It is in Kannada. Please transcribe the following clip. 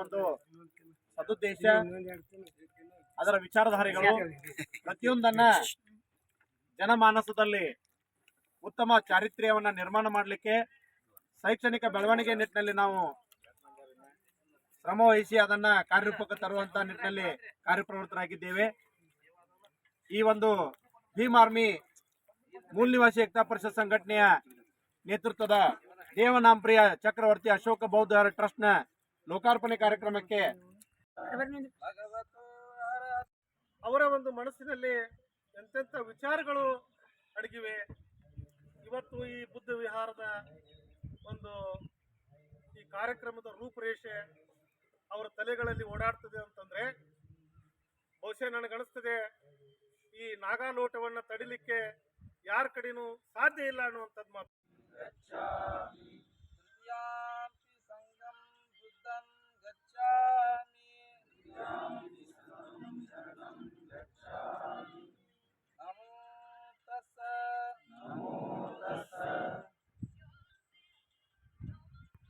ಒಂದು ಸದುದ್ದೇಶ, ಅದರ ವಿಚಾರಧಾರೆಗಳು ಪ್ರತಿಯೊಂದನ್ನ ಜನಮಾನಸದಲ್ಲಿ ಉತ್ತಮ ಚಾರಿತ್ರ್ಯವನ್ನ ನಿರ್ಮಾಣ ಮಾಡಲಿಕ್ಕೆ ಶೈಕ್ಷಣಿಕ ಬೆಳವಣಿಗೆ ನಿಟ್ಟಿನಲ್ಲಿ ನಾವು ಶ್ರಮ ವಹಿಸಿ ಅದನ್ನ ಕಾರ್ಯರೂಪಕ್ಕೆ ತರುವಂತ ನಿಟ್ಟಿನಲ್ಲಿ ಕಾರ್ಯಪ್ರವೃತ್ತರಾಗಿದ್ದೇವೆ. ಈ ಒಂದು ಭೀಮ್ ಆರ್ಮಿ ಮೂಲ ನಿವಾಸಿ ಏಕತಾ ಪರಿಷತ್ ಸಂಘಟನೆಯ ನೇತೃತ್ವದ ದೇವನಾಂಪ್ರಿಯ ಚಕ್ರವರ್ತಿ ಅಶೋಕ ಬೌದ್ಧ ಟ್ರಸ್ಟ್ನ ಲೋಕಾರ್ಪಣೆ ಕಾರ್ಯಕ್ರಮಕ್ಕೆ ಅವರ ಒಂದು ಮನಸ್ಸಿನಲ್ಲಿ ಎಂತೆಂಥ ವಿಚಾರಗಳು ಅಡಗಿವೆ. ಇವತ್ತು ಈ ಬುದ್ಧ ವಿಹಾರದ ಒಂದು ಈ ಕಾರ್ಯಕ್ರಮದ ರೂಪುರೇಷೆ ಅವರ ತಲೆಗಳಲ್ಲಿ ಓಡಾಡ್ತದೆ ಅಂತಂದ್ರೆ ಬಹುಶಃ ನನಗನಿಸ್ತದೆ ಈ ನಾಗಾಲೋಟವನ್ನು ತಡಿಲಿಕ್ಕೆ ಯಾರ ಕಡೆನೂ ಸಾಧ್ಯ ಇಲ್ಲ ಅನ್ನುವಂಥದ್ದು ಮಾತು.